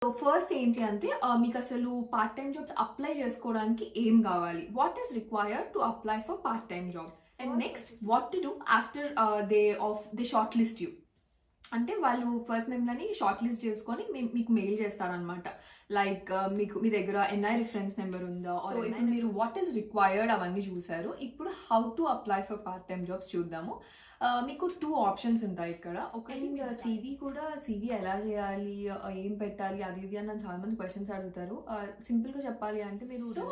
So first ఏంటి అంటే మీకు అసలు పార్ట్ టైమ్ జాబ్స్ అప్లై చేసుకోవడానికి ఏం కావాలి, what is required to apply for part time jobs, and next what to do after they short list you. అంటే వాళ్ళు ఫస్ట్ మిమ్మల్ని షార్ట్ లిస్ట్ చేసుకొని మీకు మెయిల్ చేస్తారనమాట. లైక్ మీకు మీ దగ్గర ఎన్ఐ రిఫరెన్స్ నెంబర్ ఉందా, సో ఇప్పుడు మీరు వాట్ ఈస్ రిక్వైర్డ్ అవన్నీ చూసారు. ఇప్పుడు how to apply for part time jobs చూద్దాము. మీకు 2 ఆప్షన్స్ ఉంటాయి ఇక్కడ. ఒకటి CV కూడా, CV ఎలా చేయాలి, ఏం పెట్టాలి, అది ఇది అని చాలా మంది క్వశ్చన్స్ అడుగుతారు. సింపుల్గా చెప్పాలి అంటే మీరు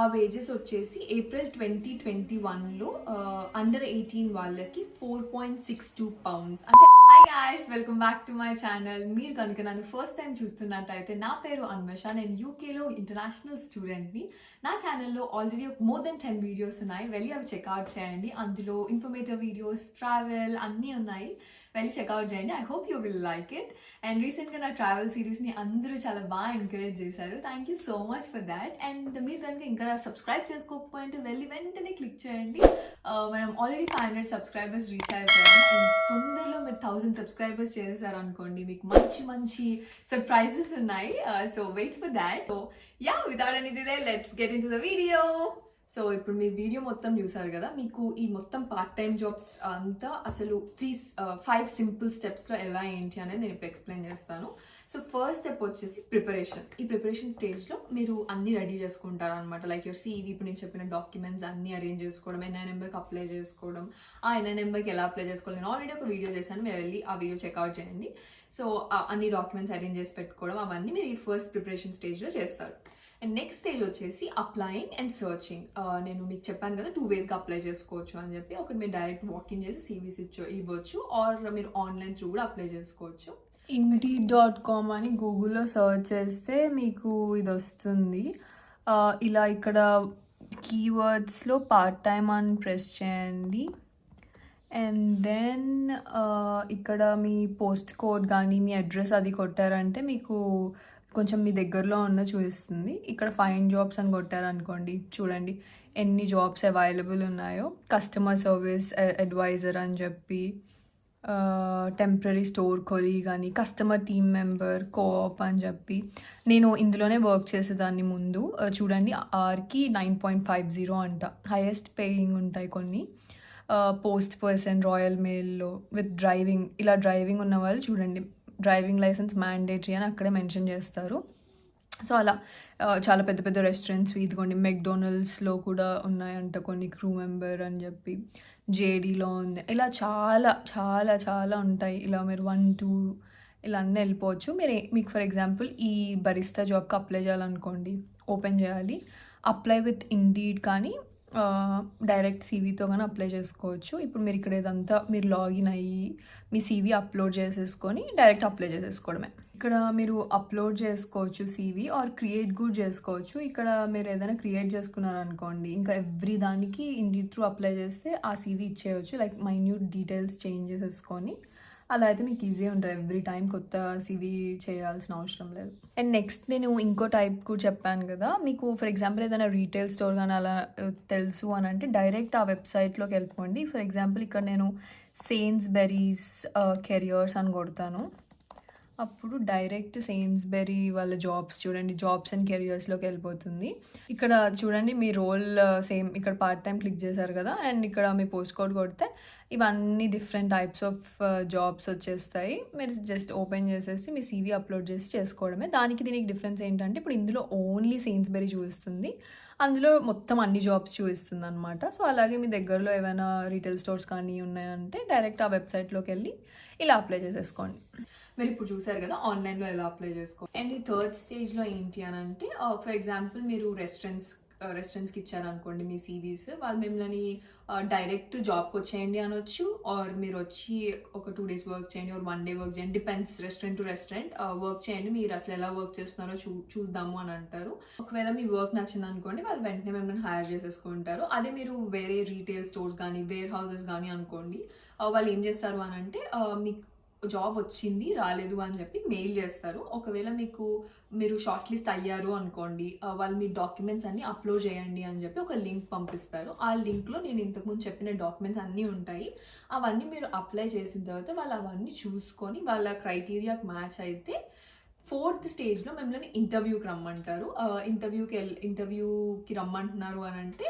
ఆ వేజెస్ వచ్చేసి ఏప్రిల్ 2021లో అండర్ 18 వాళ్ళకి 4.62 పౌండ్స్. అంటే hi guys, welcome back to my channel. మీరు కనుక నన్ను ఫస్ట్ టైం చూస్తున్నట్టయితే నా పేరు అన్వేష, నేను యూకేలో ఇంటర్నేషనల్ స్టూడెంట్ని. నా ఛానల్లో ఆల్రెడీ మోర్ దెన్ 10 వీడియోస్ ఉన్నాయి, వెళ్ళి అవి చెక్అవుట్ చేయండి. అందులో ఇన్ఫర్మేటివ్ వీడియోస్, ట్రావెల్ అన్నీ ఉన్నాయి, వెళ్ళి చెక్అవుట్ చేయండి. I hope you will like it. And రీసెంట్గా నా ట్రావెల్ సిరీస్ని అందరూ చాలా బాగా ఎంకరేజ్ చేశారు. Thank you so much for that. And మీరు కనుక ఇంకా సబ్స్క్రైబ్ చేసుకోకపోతే వెళ్ళి వెంటనే క్లిక్ చేయండి. మనం ఆల్రెడీ 500 సబ్స్క్రైబర్స్ రీచ్ అయిపోయాము. అండ్ తొందరలో మీరు 1000 సబ్స్క్రైబర్స్ చేశారు అనుకోండి, మీకు మంచి మంచి సర్ప్రైజెస్ ఉన్నాయి. So wait for that. So yeah, without any delay let's get in to the video. So ఇప్పుడు మీరు వీడియో మొత్తం చూసారు కదా, మీకు ఈ మొత్తం పార్ట్ టైం జాబ్స్ అంతా అసలు 5 సింపుల్ స్టెప్స్లో ఎలా ఏంటి అనేది నేను ఇప్పుడు ఎక్స్ప్లెయిన్ చేస్తాను. సో ఫస్ట్ స్టెప్ వచ్చేసి ప్రిపరేషన్. ఈ ప్రిపరేషన్ స్టేజ్లో మీరు అన్ని రెడీ చేసుకుంటారు అనమాట. లైక్ యువర్ CV, ఇప్పుడు నేను చెప్పిన డాక్యుమెంట్స్ అన్ని అరేంజ్ చేసుకోవడం, NI నెంబర్కి అప్లై చేసుకోవడం. ఆ NI నెంబర్కి ఎలా అప్లై చేసుకోవాలి నేను ఆల్రెడీ ఒక వీడియో చేశాను, మీరు వెళ్ళి ఆ వీడియో చెక్అవుట్ చేయండి. సో అన్ని డాక్యుమెంట్స్ అరేంజ్ చేసి పెట్టుకోవడం, అవన్నీ మీరు ఈ ఫస్ట్ ప్రిపరేషన్ స్టేజ్లో చేస్తారు. అండ్ నెక్స్ట్ స్టేజ్ వచ్చేసి అప్లయింగ్ అండ్ సర్చింగ్. నేను మీకు చెప్పాను కదా 2 వేస్గా అప్లై చేసుకోవచ్చు అని చెప్పి. ఒకటి మీరు డైరెక్ట్ వాకింగ్ చేసి CVs ఇవ్వచ్చు, ఆర్ మీరు ఆన్లైన్ త్రూ కూడా అప్లై చేసుకోవచ్చు. Indeed.com అని గూగుల్లో సర్చ్ చేస్తే మీకు ఇది వస్తుంది. ఇలా ఇక్కడ కీవర్డ్స్లో పార్ట్ టైమ్ అని ప్రెస్ చేయండి. అండ్ దెన్ ఇక్కడ మీ పోస్ట్ కోడ్ కానీ మీ అడ్రస్ అది కొట్టారంటే మీకు కొంచెం మీ దగ్గరలో ఉన్న చూపిస్తుంది. ఇక్కడ ఫైండ్ జాబ్స్ అని కొట్టారనుకోండి, చూడండి ఎన్ని జాబ్స్ అవైలబుల్ ఉన్నాయో. కస్టమర్ సర్వీస్ అడ్వైజర్ అని చెప్పి, టెంపరీ స్టోర్ కొలీగ్ కానీ, కస్టమర్ టీమ్ మెంబర్, కోఆప్ అని చెప్పి. నేను ఇందులోనే వర్క్ చేసేదాన్ని ముందు. చూడండి ఆర్కి 9.50 అంట, హైయెస్ట్ పేయింగ్ ఉంటాయి కొన్ని. పోస్ట్ పర్సన్, రాయల్ మెయిల్లో విత్ డ్రైవింగ్. ఇలా డ్రైవింగ్ ఉన్న వాళ్ళు చూడండి, డ్రైవింగ్ లైసెన్స్ మ్యాండేటరీ అని అక్కడే మెన్షన్ చేస్తారు. సో అలా చాలా పెద్ద పెద్ద రెస్టారెంట్స్, ఇదిగోండి మెక్డొనాల్డ్స్లో కూడా ఉన్నాయంట కొన్ని, క్రూ మెంబర్ అని చెప్పి. JDలో ఉంది. ఇలా చాలా చాలా చాలా ఉంటాయి. ఇలా మీరు 1, 2 ఇలా అన్నీ వెళ్ళిపోవచ్చు. మీకు ఫర్ ఎగ్జాంపుల్ ఈ బరిస్తా జాబ్కి అప్లై చేయాలనుకోండి, ఓపెన్ చేయాలి. అప్లై విత్ ఇండీడ్ కానీ డైరెక్ట్ CVతో కానీ అప్లై చేసుకోవచ్చు. ఇప్పుడు మీరు ఇక్కడ ఇదంతా మీరు లాగిన్ అయ్యి మీ CV అప్లోడ్ చేసేసుకొని డైరెక్ట్ అప్లై చేసేసుకోవడమే. ఇక్కడ మీరు అప్లోడ్ చేసుకోవచ్చు CV, ఆర్ క్రియేట్ కూడా చేసుకోవచ్చు. ఇక్కడ మీరు ఏదైనా క్రియేట్ చేసుకున్నారనుకోండి, ఇంకా ఎవ్రీ దానికి ఇండీడ్ త్రూ అప్లై చేస్తే ఆ CV ఇచ్చేయచ్చు. లైక్ మైన్యూట్ డీటెయిల్స్ చేంజ్ చేసేసుకొని అలా అయితే మీకు ఈజీ ఉంటుంది. ఎవ్రీ టైం కొత్త CV చేయాల్సిన అవసరం లేదు. అండ్ నెక్స్ట్ నేను ఇంకో టైప్ కూడా చెప్పాను కదా, మీకు ఫర్ ఎగ్జాంపుల్ ఏదైనా రీటైల్ స్టోర్ కానీ అలా తెలుసు అని అంటే డైరెక్ట్ ఆ వెబ్సైట్లోకి వెళ్ళిపోండి. ఫర్ ఎగ్జాంపుల్ ఇక్కడ నేను సేన్స్బెరీస్ కెరియర్స్ అని కొడతాను. అప్పుడు డైరెక్ట్ సేన్స్బెరీ వాళ్ళ జాబ్స్ చూడండి, జాబ్స్ అండ్ కెరియర్స్లోకి వెళ్ళిపోతుంది. ఇక్కడ చూడండి మీ రోల్ సేమ్, ఇక్కడ పార్ట్ టైం క్లిక్ చేశారు కదా, అండ్ ఇక్కడ మీ పోస్ట్ కోడ్ కొడితే ఇవన్నీ డిఫరెంట్ టైప్స్ ఆఫ్ జాబ్స్ వచ్చేస్తాయి. మీరు జస్ట్ ఓపెన్ చేసేసి మీ CV అప్లోడ్ చేసి చేసుకోవడమే. దానికి దీనికి డిఫరెన్స్ ఏంటంటే ఇప్పుడు ఇందులో ఓన్లీ సేన్స్బెరీ చూపిస్తుంది, అందులో మొత్తం అన్ని జాబ్స్ చూపిస్తుంది అనమాట. సో అలాగే మీ దగ్గరలో ఏమైనా రీటైల్ స్టోర్స్ కానీ ఉన్నాయంటే డైరెక్ట్ ఆ వెబ్సైట్లోకి వెళ్ళి ఇలా అప్లై చేసేసుకోండి. మీరు ఇప్పుడు చూసారు కదా ఆన్లైన్లో ఎలా అప్లై చేసుకోండి. అండ్ ఈ థర్డ్ స్టేజ్లో ఏంటి అని అంటే, ఫర్ ఎగ్జాంపుల్ మీరు రెస్టారెంట్స్కి ఇచ్చారనుకోండి మీ CVs, వాళ్ళు మిమ్మల్ని డైరెక్ట్ జాబ్కి వచ్చేయండి అనొచ్చు, ఆర్ మీరు వచ్చి ఒక 2 days వర్క్ చేయండి, ఆర్ 1 day వర్క్ చేయండి, depends restaurant to restaurant. Work చేయండి, మీరు అసలు ఎలా వర్క్ చేస్తున్నారో చూద్దాము అని అంటారు. ఒకవేళ మీ వర్క్ నచ్చింది అనుకోండి, వాళ్ళు వెంటనే మిమ్మల్ని హైర్ చేసేసుకుంటారు. అదే మీరు వేరే రీటైల్ స్టోర్స్ కానీ వేర్ హౌసెస్ కానీ అనుకోండి, వాళ్ళు ఏం చేస్తారు అని అంటే మీకు జాబ్ వచ్చింది రాలేదు అని చెప్పి మెయిల్ చేస్తారు. ఒకవేళ మీరు షార్ట్ లిస్ట్ అయ్యారు అనుకోండి, వాళ్ళు మీ డాక్యుమెంట్స్ అన్ని అప్లోడ్ చేయండి అని చెప్పి ఒక లింక్ పంపిస్తారు. ఆ లింక్లో నేను ఇంతకుముందు చెప్పిన డాక్యుమెంట్స్ అన్నీ ఉంటాయి. అవన్నీ మీరు అప్లై చేసిన తర్వాత వాళ్ళు అవన్నీ చూసుకొని వాళ్ళ క్రైటీరియాకి మ్యాచ్ అయితే 4th స్టేజ్లో మిమ్మల్ని ఇంటర్వ్యూకి రమ్మంటారు. ఇంటర్వ్యూకి రమ్మంటున్నారు అని అంటే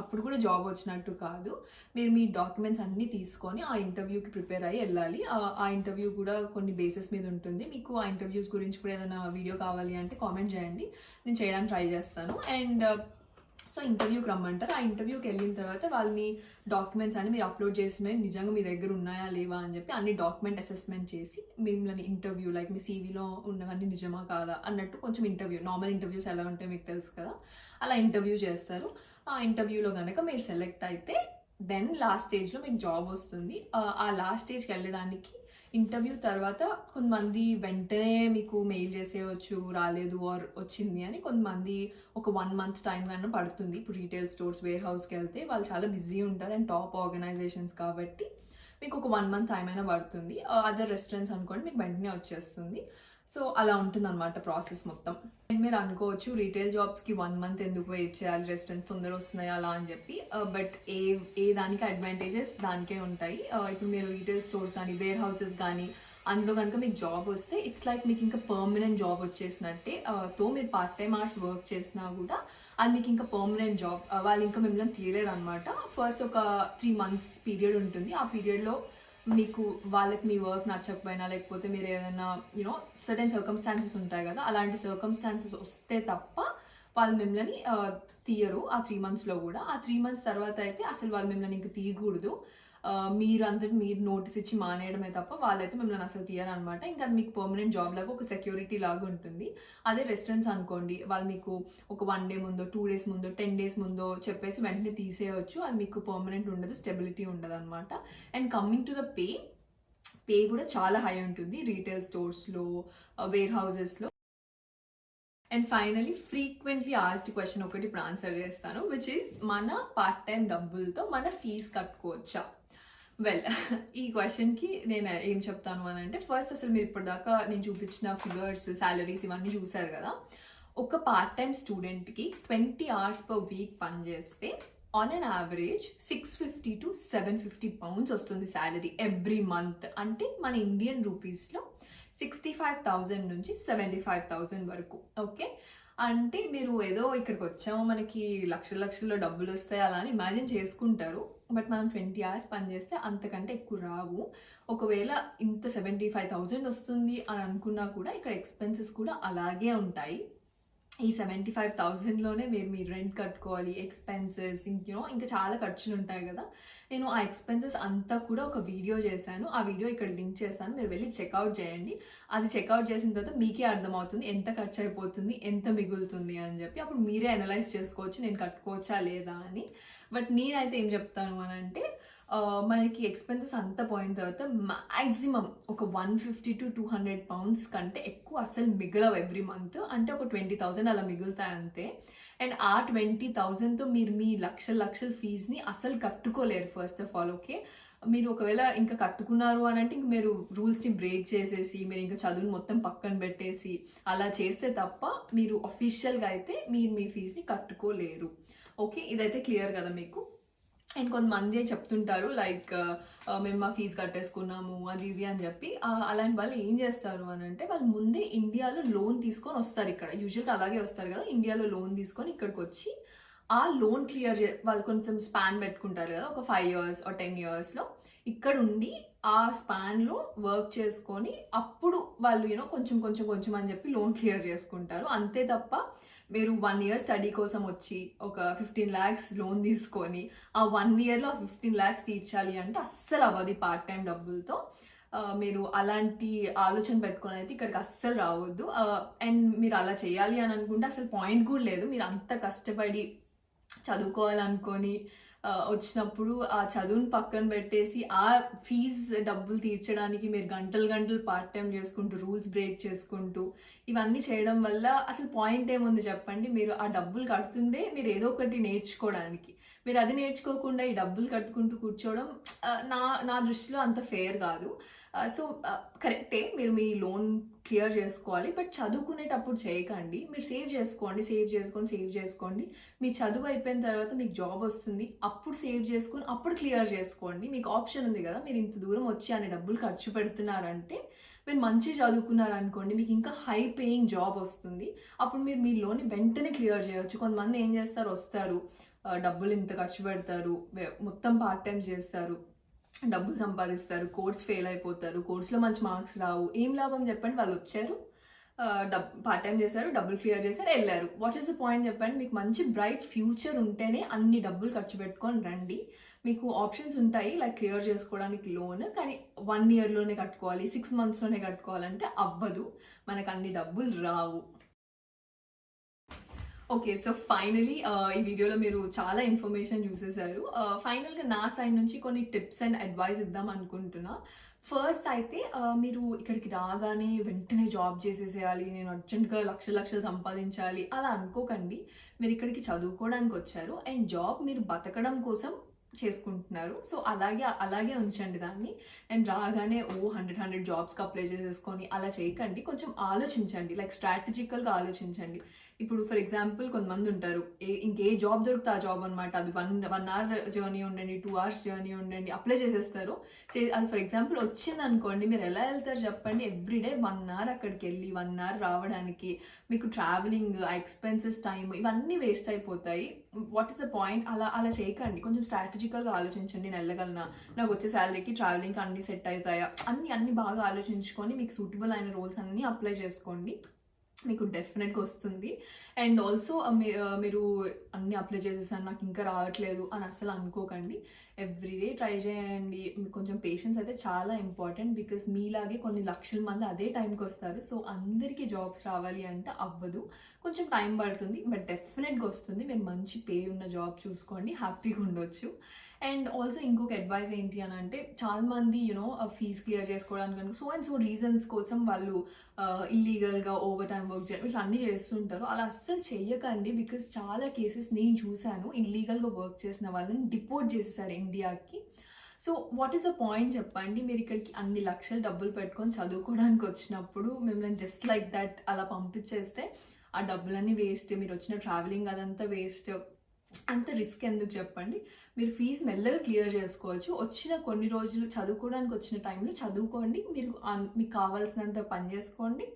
అప్పుడు కూడా జాబ్ వచ్చినట్టు కాదు. మీరు మీ డాక్యుమెంట్స్ అన్నీ తీసుకొని ఆ ఇంటర్వ్యూకి ప్రిపేర్ అయ్యి వెళ్ళాలి. ఆ ఇంటర్వ్యూ కూడా కొన్ని బేసిస్ మీద ఉంటుంది. మీకు ఆ ఇంటర్వ్యూస్ గురించి కూడా ఏదైనా వీడియో కావాలి అంటే కామెంట్ చేయండి, నేను చేయడానికి ట్రై చేస్తాను. అండ్ సో ఇంటర్వ్యూకి రమ్మంటారు. ఆ ఇంటర్వ్యూకి వెళ్ళిన తర్వాత వాళ్ళు మీ డాక్యుమెంట్స్ అన్ని మీరు అప్లోడ్ చేసినవి నిజంగా మీ దగ్గర ఉన్నాయా లేవా అని చెప్పి అన్ని డాక్యుమెంట్ అసెస్మెంట్ చేసి మిమ్మల్ని ఇంటర్వ్యూ లైక్ మీ సీవీలో ఉన్నవన్నీ నిజమా కాదా అన్నట్టు కొంచెం ఇంటర్వ్యూ, నార్మల్ ఇంటర్వ్యూస్ ఎలా ఉంటాయో మీకు తెలుసు కదా, అలా ఇంటర్వ్యూ చేస్తారు. ఆ ఇంటర్వ్యూలో కనుక మీరు సెలెక్ట్ అయితే దెన్ లాస్ట్ స్టేజ్లో మీకు జాబ్ వస్తుంది. ఆ లాస్ట్ స్టేజ్కి వెళ్ళడానికి ఇంటర్వ్యూ తర్వాత కొంతమంది వెంటనే మీకు మెయిల్ చేసేయచ్చు రాలేదు ఆర్ వచ్చింది అని, కొంతమంది ఒక 1 month టైం కన్నా పడుతుంది. ఇప్పుడు రీటైల్ స్టోర్స్, వేర్ హౌస్కి వెళ్తే వాళ్ళు చాలా బిజీ ఉంటారు అండ్ టాప్ ఆర్గనైజేషన్స్ కాబట్టి మీకు ఒక 1 month టైం అయినా పడుతుంది. అదర్ రెస్టారెంట్స్ అనుకోండి మీకు వెంటనే వచ్చేస్తుంది. సో అలా ఉంటుంది అనమాట ప్రాసెస్ మొత్తం. అండ్ మీరు అనుకోవచ్చు రీటైల్ జాబ్స్కి 1 month ఎందుకు వెయిట్ చేయాలి, రెస్టారెంట్స్ తొందర వస్తున్నాయి అలా అని చెప్పి. బట్ ఏ దానికి అడ్వాంటేజెస్ దానికే ఉంటాయి. ఇప్పుడు మీరు రీటైల్ స్టోర్స్ కానీ వేర్ హౌసెస్ కానీ అందులో కనుక మీకు జాబ్ వస్తే ఇట్స్ లైక్ మీకు ఇంకా పర్మనెంట్ జాబ్ వచ్చేసినట్టే. తో మీరు పార్ట్ టైం అవర్స్ వర్క్ చేసినా కూడా అది మీకు ఇంకా పర్మనెంట్ జాబ్. వాళ్ళు ఇంకా మిమ్మల్ని తీయలేరు అనమాట. ఫస్ట్ ఒక 3 months పీరియడ్ ఉంటుంది. ఆ పీరియడ్లో మీకు వాళ్ళకి మీ వర్క్ నచ్చకపోయినా లేకపోతే మీరు ఏదైనా యూనో సర్టెన్ సర్కమ్స్టాన్సెస్ ఉంటాయి కదా, అలాంటి సర్కమ్స్టాన్సెస్ వస్తే తప్ప వాళ్ళు మిమ్మల్ని తీయరు ఆ 3 monthsలో కూడా. ఆ 3 months తర్వాత అయితే అసలు వాళ్ళు మిమ్మల్ని ఇంక తీయకూడదు. మీరు నోటీస్ ఇచ్చి మానేయడమే తప్ప వాళ్ళైతే మిమ్మల్ని అసలు తీయరు అనమాట. ఇంకా అది మీకు పర్మనెంట్ జాబ్ లాగా ఒక సెక్యూరిటీ లాగా ఉంటుంది. అదే రెస్టారెంట్స్ అనుకోండి, వాళ్ళు మీకు ఒక 1 day ముందో 2 days ముందో 10 days ముందో చెప్పేసి వెంటనే తీసేయవచ్చు. అది మీకు పర్మనెంట్ ఉండదు, స్టెబిలిటీ ఉండదు అనమాట. And coming to the pay కూడా చాలా హై ఉంటుంది రీటైల్ స్టోర్స్లో, వేర్ హౌసెస్లో. And finally frequently asked question ఒకటి ఇప్పుడు ఆన్సర్ చేస్తాను, విచ్ ఈస్ మన పార్ట్ టైం డబ్బులతో మన ఫీజు కట్టుకోవచ్చా? వెల్, ఈ క్వశ్చన్కి నేను ఏం చెప్తాను అని అంటే, ఫస్ట్ అసలు మీరు ఇప్పటిదాకా నేను చూపించిన ఫిగర్స్, సాలరీస్ ఇవన్నీ చూసారు కదా. ఒక పార్ట్ టైం స్టూడెంట్కి 20 hours per week పనిచేస్తే on an average 650 to 750 pounds వస్తుంది శాలరీ ఎవ్రీ మంత్. అంటే మన ఇండియన్ రూపీస్లో 65,000 నుంచి 75,000 వరకు. ఓకే, అంటే మీరు ఏదో ఇక్కడికి వచ్చాము మనకి లక్షల్లో డబ్బులు వస్తాయి అలా అని ఇమాజిన్ చేసుకుంటారు. బట్ మనం 20 hours పనిచేస్తే అంతకంటే ఎక్కువ రావు. ఒకవేళ ఇంత 75,000 వస్తుంది అని అనుకున్నా కూడా ఇక్కడ ఎక్స్పెన్సెస్ కూడా అలాగే ఉంటాయి. ఈ 75,000లోనే మీరు మీ రెంట్ కట్టుకోవాలి, ఎక్స్పెన్సెస్, ఇంకా చాలా ఖర్చులు ఉంటాయి కదా. నేను ఆ ఎక్స్పెన్సెస్ అంతా కూడా ఒక వీడియో చేశాను. ఆ వీడియో ఇక్కడ లింక్ చేస్తాను, మీరు వెళ్ళి చెక్అవుట్ చేయండి. అది చెక్అవుట్ చేసిన తర్వాత మీకే అర్థమవుతుంది ఎంత ఖర్చు అయిపోతుంది, ఎంత మిగులుతుంది అని చెప్పి. అప్పుడు మీరే అనలైజ్ చేసుకోవచ్చు నేను కట్టుకోవచ్చా లేదా అని. బట్ నేనైతే ఏం చెప్తాను అని అంటే, మనకి ఎక్స్పెన్సెస్ అంతా పోయిన తర్వాత మ్యాక్సిమం ఒక 150 to 200 pounds కంటే ఎక్కువ అసలు మిగలవు ఎవ్రీ మంత్. అంటే ఒక 20,000 అలా మిగులుతాయి అంతే. అండ్ ఆ 20,000తో మీరు మీ లక్షల ఫీజ్ని అసలు కట్టుకోలేరు ఫస్ట్ ఆఫ్ ఆల్. ఓకే, మీరు ఒకవేళ ఇంకా కట్టుకున్నారు అని అంటే ఇంక మీరు రూల్స్ని బ్రేక్ చేసేసి మీరు ఇంకా చదువుని మొత్తం పక్కన పెట్టేసి అలా చేస్తే తప్ప మీరు అఫీషియల్గా అయితే మీరు మీ ఫీజ్ని కట్టుకోలేరు. ఓకే, ఇదైతే క్లియర్ కదా మీకు. అండ్ కొంతమంది చెప్తుంటారు లైక్ మేము మా ఫీజు కట్టేసుకున్నాము అది ఇది అని చెప్పి. అలాంటి వాళ్ళు ఏం చేస్తారు అని అంటే, వాళ్ళు ముందే ఇండియాలో లోన్ తీసుకొని వస్తారు. ఇక్కడ యూజువల్గా అలాగే వస్తారు కదా, ఇండియాలో లోన్ తీసుకొని ఇక్కడికి వచ్చి ఆ లోన్ క్లియర్ వాళ్ళు కొంచెం స్పాన్ పెట్టుకుంటారు కదా, ఒక 5 years or 10 yearsలో ఇక్కడ ఉండి ఆ స్పాన్లో వర్క్ చేసుకొని అప్పుడు వాళ్ళు కొంచెం అని చెప్పి లోన్ క్లియర్ చేసుకుంటారు. అంతే తప్ప మీరు 1 year స్టడీ కోసం వచ్చి ఒక 15 lakhs లోన్ తీసుకొని ఆ 1 yearలో 15 lakhs తీర్చాలి అంటే అస్సలు అవ్వదు పార్ట్ టైం డబ్బులతో. మీరు అలాంటి ఆలోచన పెట్టుకొని అయితే ఇక్కడికి అస్సలు రావద్దు. అండ్ మీరు అలా చేయాలి అని అనుకుంటే అసలు పాయింట్ కూడా లేదు. మీరు అంత కష్టపడి చదువుకోవాలనుకొని వచ్చినప్పుడు ఆ చదువుని పక్కన పెట్టేసి ఆ ఫీజు డబ్బులు తీర్చడానికి మీరు గంటలు పార్ట్ టైం చేసుకుంటూ రూల్స్ బ్రేక్ చేసుకుంటూ ఇవన్నీ చేయడం వల్ల అసలు పాయింట్ ఏముంది చెప్పండి? మీరు ఆ డబ్బులు కడుతుందే మీరు ఏదో ఒకటి నేర్చుకోవడానికి. మీరు అది నేర్చుకోకుండా ఈ డబ్బులు కట్టుకుంటూ కూర్చోవడం నా దృష్టిలో అంత ఫెయిర్ కాదు. సో కరెక్టే, మీరు మీ లోన్ క్లియర్ చేసుకోవాలి, బట్ చదువుకునేటప్పుడు చేయకండి. మీరు సేవ్ చేసుకోండి. మీ చదువు అయిపోయిన తర్వాత మీకు జాబ్ వస్తుంది, అప్పుడు సేవ్ చేసుకొని అప్పుడు క్లియర్ చేసుకోండి. మీకు ఆప్షన్ ఉంది కదా, మీరు ఇంత దూరం వచ్చి అన్ని డబ్బులు ఖర్చు పెడుతున్నారంటే మీరు మంచి చదువుకున్నారనుకోండి, మీకు ఇంకా హై పేయింగ్ జాబ్ వస్తుంది. అప్పుడు మీరు మీ లోన్ వెంటనే క్లియర్ చేయొచ్చు. కొంతమంది ఏం చేస్తారు, వస్తారు, డబ్బులు ఇంత ఖర్చు పెడతారు, మొత్తం పార్ట్ టైం చేస్తారు, డబ్బులు సంపాదిస్తారు, కోర్స్ ఫెయిల్ అయిపోతారు, కోర్స్లో మంచి మార్క్స్ రావు. ఏం లాభం చెప్పండి? వాళ్ళు వచ్చారు, పార్ట్ టైం చేశారు, డబ్బులు క్లియర్ చేశారు, వెళ్ళారు. వాట్ ఈస్ ద పాయింట్ చెప్పండి? మీకు మంచి బ్రైట్ ఫ్యూచర్ ఉంటేనే అన్ని డబ్బులు ఖర్చు పెట్టుకొని రండి. మీకు ఆప్షన్స్ ఉంటాయి లైక్ క్లియర్ చేసుకోవడానికి లోన్, కానీ 1 ఇయర్లోనే కట్టుకోవాలి, 6 మంత్స్లోనే కట్టుకోవాలంటే అవ్వదు, మనకు అన్ని డబ్బులు రావు. ఓకే, సో ఫైనలీ ఈ వీడియోలో మీరు చాలా ఇన్ఫర్మేషన్ చూసేశారు. ఫైనల్గా నా సైడ్ నుంచి కొన్ని టిప్స్ అండ్ అడ్వైస్ ఇద్దాం అనుకుంటున్నా. ఫస్ట్ అయితే మీరు ఇక్కడికి రాగానే వెంటనే జాబ్ చేసేసేయాలి, నేను అర్జెంట్గా లక్షలు సంపాదించాలి అలా అనుకోకండి. మీరు ఇక్కడికి చదువుకోవడానికి వచ్చారు అండ్ జాబ్ మీరు బతకడం కోసం చేసుకుంటున్నారు. సో అలాగే ఉంచండి దాన్ని. అండ్ రాగానే 100 జాబ్స్కి అప్లై చేసేసుకొని అలా చేయకండి. కొంచెం ఆలోచించండి, లైక్ స్ట్రాటజికల్గా ఆలోచించండి. ఇప్పుడు ఫర్ ఎగ్జాంపుల్ కొంతమంది ఉంటారు, ఇంకే జాబ్ దొరికితే ఆ జాబ్ అనమాట, అది 1 అవర్ జర్నీ ఉండండి, 2 అవర్స్ జర్నీ ఉండండి, అప్లై చేసేస్తారు. అది ఫర్ ఎగ్జాంపుల్ వచ్చింది అనుకోండి, మీరు ఎలా వెళ్తారు చెప్పండి? ఎవ్రీడే 1 అవర్ అక్కడికి వెళ్ళి 1 అవర్ రావడానికి మీకు ట్రావెలింగ్, ఎక్స్పెన్సెస్, టైం ఇవన్నీ వేస్ట్ అయిపోతాయి. What is the point? అలా చేయకండి. కొంచెం స్ట్రాటజికల్గా ఆలోచించండి. నేను వెళ్ళగలనా, నాకు వచ్చే శాలరీకి ట్రావెలింగ్కి అన్ని సెట్ అవుతాయా, అన్ని బాగా ఆలోచించుకొని మీకు సూటబుల్ అయిన రోల్స్ అన్నీ అప్లై చేసుకోండి, మీకు డెఫినెట్గా వస్తుంది. అండ్ ఆల్సో మీరు అన్నీ అప్లై చేసేసాను, నాకు ఇంకా రావట్లేదు అని అసలు అనుకోకండి. ఎవ్రీడే ట్రై చేయండి. కొంచెం పేషెన్స్ అయితే చాలా ఇంపార్టెంట్, బికాస్ మీలాగే కొన్ని లక్షల మంది అదే టైంకి వస్తారు. సో అందరికీ జాబ్స్ రావాలి అంటే అవ్వదు, కొంచెం టైం పడుతుంది, బట్ డెఫినెట్గా వస్తుంది. మీరు మంచి పే ఉన్న జాబ్ చూసుకోండి, హ్యాపీగా ఉండొచ్చు. అండ్ ఆల్సో ఇంకొక అడ్వైస్ ఏంటి అని అంటే, చాలామంది ఫీజ్ క్లియర్ చేసుకోవడానికి కనుక సో రీజన్స్ కోసం వాళ్ళు ఇల్లీగల్గా ఓవర్ టైం వర్క్ చేయడం ఇట్లా అన్నీ చేస్తుంటారు. అలా అస్సలు చెయ్యకండి, బికాస్ చాలా కేసెస్ నేను చూశాను, ఇల్లీగల్గా వర్క్ చేసిన వాళ్ళని డిపోర్ట్ చేసేసారు ఇండియాకి. So what is the point చెప్పండి? మీరు ఇక్కడికి అన్ని లక్షలు డబ్బులు పెట్టుకొని చదువుకోవడానికి వచ్చినప్పుడు మిమ్మల్ని జస్ట్ లైక్ దట్ అలా పంపించేస్తే ఆ డబ్బులన్నీ వేస్ట్, మీరు వచ్చిన ట్రావెలింగ్ అదంతా వేస్ట్, అంత రిస్క్ ఎందుకు చెప్పండి? మీరు ఫీజు మెల్లగా క్లియర్ చేసుకోవచ్చు. వచ్చిన కొన్ని రోజులు చదువుకోవడానికి వచ్చిన టైంలో చదువుకోండి, మీరు మీకు కావాల్సినంత పని చేసుకోండి,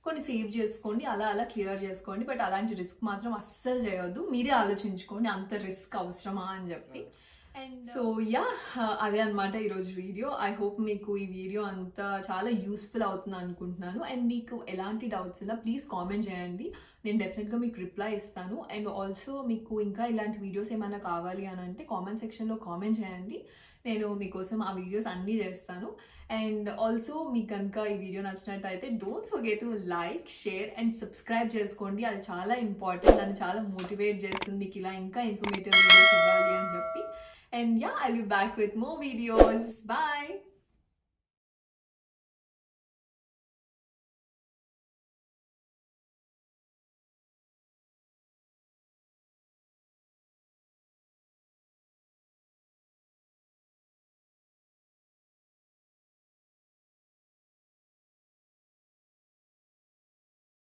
కొన్ని సేవ్ చేసుకోండి, అలా క్లియర్ చేసుకోండి. బట్ అలాంటి రిస్క్ మాత్రం అస్సలు చేయొద్దు. మీరే ఆలోచించుకోండి అంత రిస్క్ అవసరమా అని చెప్పి. అండ్ సో అదే అనమాట ఈరోజు వీడియో. ఐ హోప్ మీకు ఈ వీడియో అంతా చాలా యూస్ఫుల్ అవుతుంది అనుకుంటున్నాను. అండ్ మీకు ఎలాంటి డౌట్స్ ఉన్నా ప్లీజ్ కామెంట్ చేయండి, నేను డెఫినెట్గా మీకు రిప్లై ఇస్తాను. అండ్ ఆల్సో మీకు ఇంకా ఇలాంటి వీడియోస్ ఏమైనా కావాలి అని అంటే కామెంట్ సెక్షన్లో కామెంట్ చేయండి, నేను మీకోసం ఆ వీడియోస్ అన్నీ చేస్తాను. అండ్ ఆల్సో మీకు కనుక ఈ వీడియో నచ్చినట్టయితే don't forget to like, share and subscribe చేసుకోండి. అది చాలా ఇంపార్టెంట్, నన్ను చాలా మోటివేట్ చేస్తుంది మీకు ఇలా ఇంకా ఇన్ఫర్మేటివ్ వీడియోస్ ఇవ్వాలి అని చెప్పి. And I'll be back with more videos. Bye.